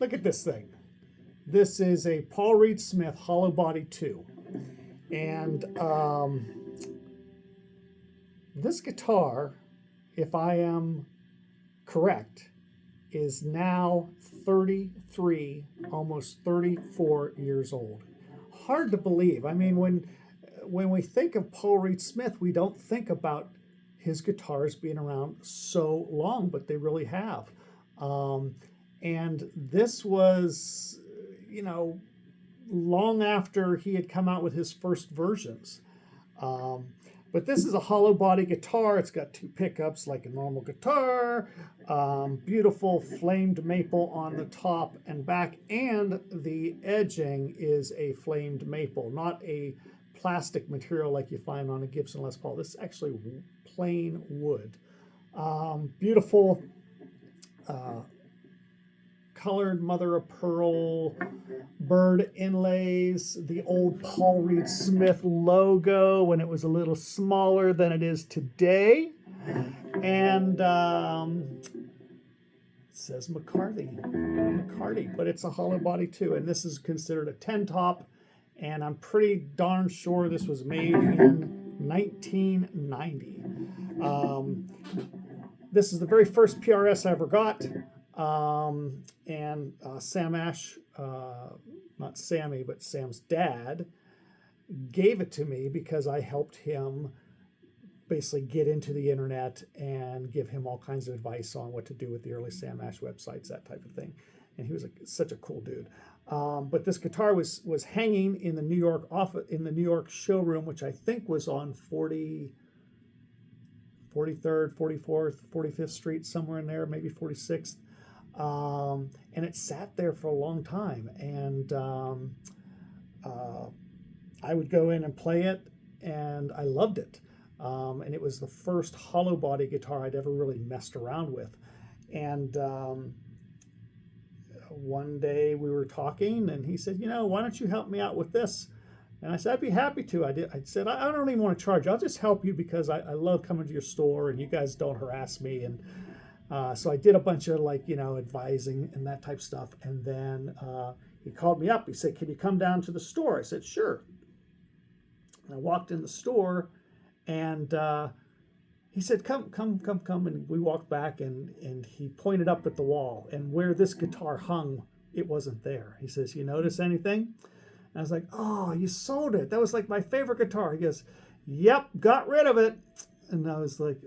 Look at this thing. This is a Paul Reed Smith Hollowbody II. And this guitar, if I am correct, is now 33, almost 34 years old. Hard to believe. I mean, when we think of Paul Reed Smith, we don't think about his guitars being around so long, but they really have. And this was, you know, long after he had come out with his first versions. But this is a hollow body guitar. It's got two pickups like a normal guitar, beautiful flamed maple on the top and back, and the edging is a flamed maple, not a plastic material like you find on a Gibson Les Paul. This is actually plain wood. Beautiful colored mother of pearl bird inlays, the old Paul Reed Smith logo when it was a little smaller than it is today, and it says McCarty, but it's a hollow body too, and this is considered a 10 top, and I'm pretty darn sure this was made in 1990. This is the very first PRS I ever got. And Sam Ash, not Sammy, but Sam's dad, gave it to me because I helped him basically get into the internet and give him all kinds of advice on what to do with the early Sam Ash websites, that type of thing. And he was such a cool dude. But this guitar was hanging in the New York showroom, which I think was on 43rd, 44th, 45th Street, somewhere in there, maybe 46th. And it sat there for a long time, and I would go in and play it, and I loved it. And it was the first hollow body guitar I'd ever really messed around with. And one day we were talking, and he said, why don't you help me out with this? And I said, I'd be happy to. I said, I don't even want to charge you. I'll just help you because I love coming to your store, and you guys don't harass me. And so I did a bunch of advising and that type of stuff. And then he called me up. He said, can you come down to the store? I said, sure. And I walked in the store, and he said, come. And we walked back, and he pointed up at the wall. And where this guitar hung, it wasn't there. He says, you notice anything? And I was like, oh, you sold it. That was like my favorite guitar. He goes, yep, got rid of it. And I was like,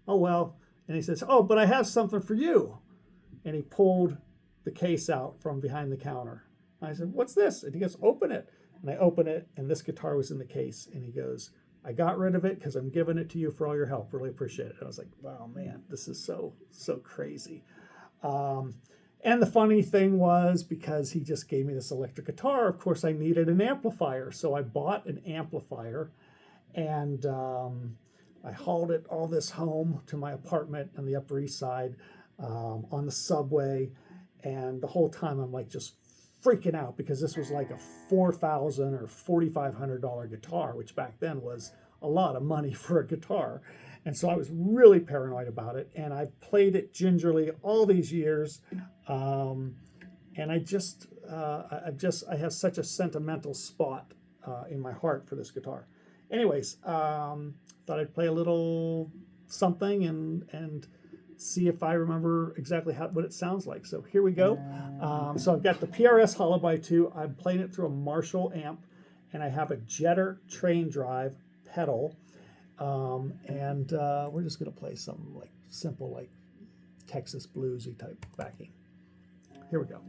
oh, well. And he says, oh, but I have something for you. And he pulled the case out from behind the counter. And I said, what's this? And he goes, open it. And I open it, and this guitar was in the case. And he goes, I got rid of it because I'm giving it to you for all your help. Really appreciate it. And I was like, wow, man, this is so crazy. And the funny thing was, because he just gave me this electric guitar, of course I needed an amplifier. So I bought an amplifier, and I hauled it all this home to my apartment on the Upper East Side on the subway. And the whole time I'm like just freaking out because this was like a $4,000 or $4,500 guitar, which back then was a lot of money for a guitar. And so I was really paranoid about it. And I've played it gingerly all these years. And I have such a sentimental spot in my heart for this guitar. Anyways, thought I'd play a little something and see if I remember exactly what it sounds like. So here we go. So I've got the PRS Hollowbody II. I'm playing it through a Marshall amp, and I have a Jetter Traindrive pedal. And we're just going to play something like simple, like Texas bluesy type backing. Here we go.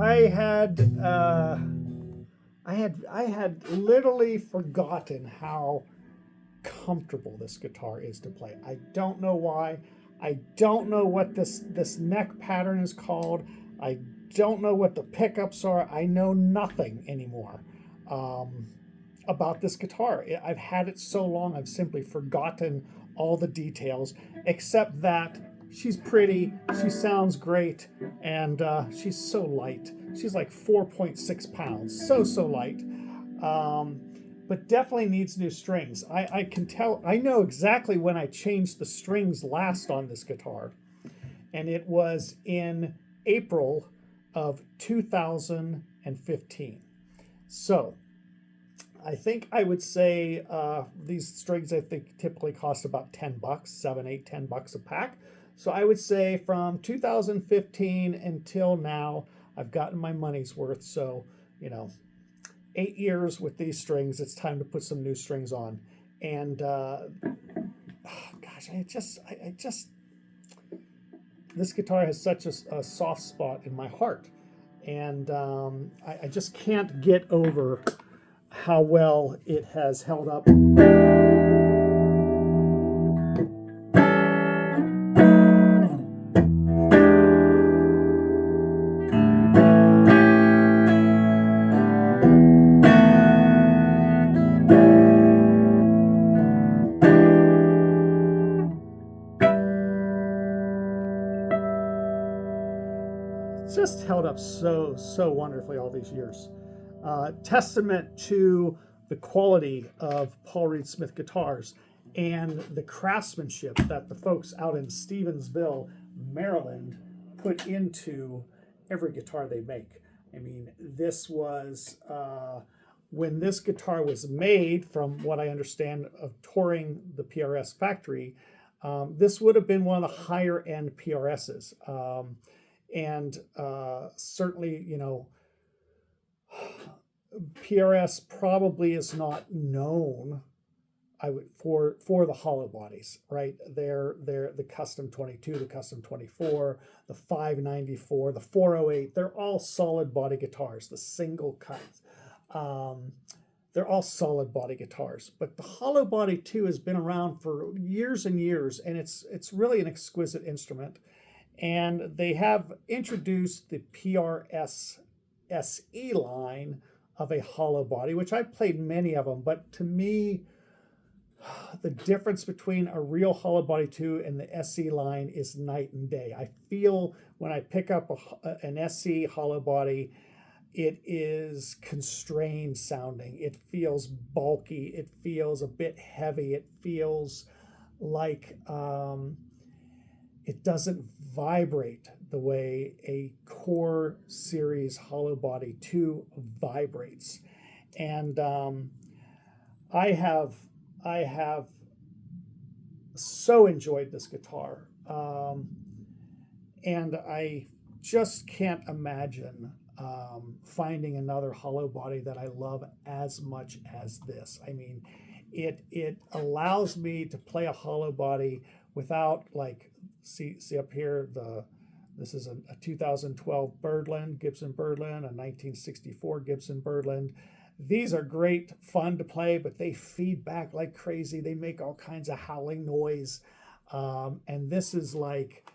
I had literally forgotten how comfortable this guitar is to play. I don't know why. I don't know what this neck pattern is called. I don't know what the pickups are. I know nothing anymore about this guitar. I've had it so long, I've simply forgotten all the details, except that she's pretty, she sounds great, and she's so light. She's like 4.6 pounds, so light. But definitely needs new strings. I can tell, I know exactly when I changed the strings last on this guitar, and it was in April of 2015. So I think I would say these strings I think typically cost about $10, $7, $8, $10 a pack. So I would say from 2015 until now, I've gotten my money's worth. So, 8 years with these strings, it's time to put some new strings on. And gosh, I just this guitar has such a soft spot in my heart, and I just can't get over how well it has held up. Just held up so wonderfully all these years. Testament to the quality of Paul Reed Smith guitars and the craftsmanship that the folks out in Stevensville, Maryland, put into every guitar they make. I mean, this was when this guitar was made, from what I understand of touring the PRS factory, this would have been one of the higher end PRSs. And certainly, PRS probably is not known for the hollow bodies, right? They're the custom 22, the custom 24, the 594, the 408. They're all solid body guitars. The single cuts, they're all solid body guitars. But the Hollowbody II has been around for years and years, and it's really an exquisite instrument. And they have introduced the PRS SE line of a hollow body, which I played many of them, but to me, the difference between a real Hollowbody II and the SE line is night and day. I feel when I pick up an SE Hollowbody, it is constrained sounding. It feels bulky. It feels a bit heavy. It feels like it doesn't vibrate the way a core series Hollowbody II vibrates. And I have so enjoyed this guitar. And I just can't imagine finding another Hollowbody that I love as much as this. I mean, it allows me to play a Hollowbody without, like, see up here, this is a 2012 Birdland, Gibson Birdland, a 1964 Gibson Birdland. These are great fun to play, but they feed back like crazy. They make all kinds of howling noise. And this is like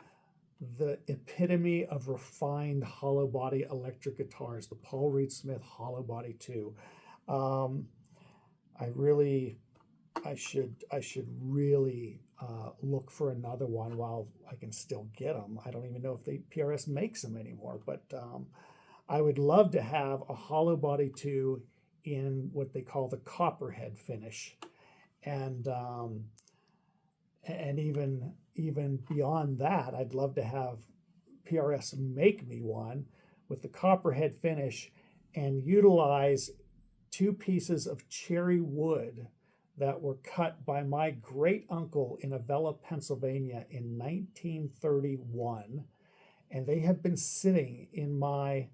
the epitome of refined Hollowbody electric guitars, the Paul Reed Smith Hollowbody II. I should really look for another one while I can still get them. I don't even know if PRS makes them anymore, but I would love to have a Hollowbody II in what they call the copperhead finish, and even beyond that, I'd love to have PRS make me one with the copperhead finish and utilize 2 pieces of cherry wood that were cut by my great uncle in Avella, Pennsylvania in 1931. And they have been sitting in my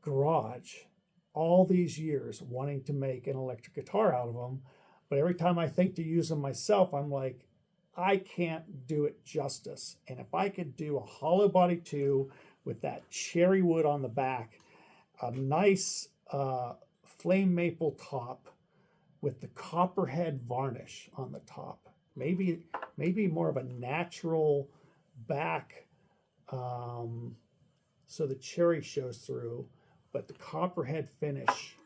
garage all these years wanting to make an electric guitar out of them. But every time I think to use them myself, I'm like, I can't do it justice. And if I could do a Hollowbody II with that cherry wood on the back, a nice flame maple top with the copperhead varnish on the top. Maybe more of a natural back, so the cherry shows through, but the copperhead finish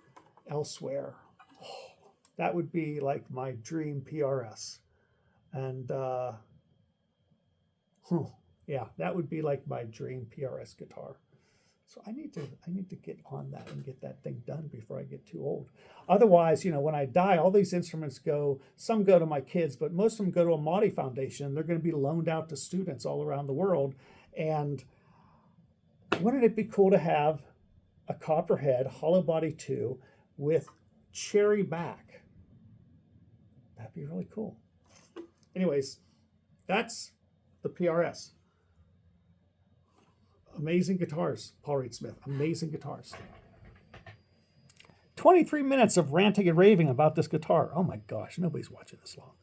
elsewhere. Oh, that would be like my dream PRS. And yeah, that would be like my dream PRS guitar. So I need to get on that and get that thing done before I get too old. Otherwise, when I die, all these instruments some go to my kids, but most of them go to a Mahdi Foundation. They're going to be loaned out to students all around the world. And wouldn't it be cool to have a Copperhead Hollowbody II with cherry back? That'd be really cool. Anyways, that's the PRS. Amazing guitars, Paul Reed Smith. Amazing guitars. 23 minutes of ranting and raving about this guitar. Oh my gosh, nobody's watching this long.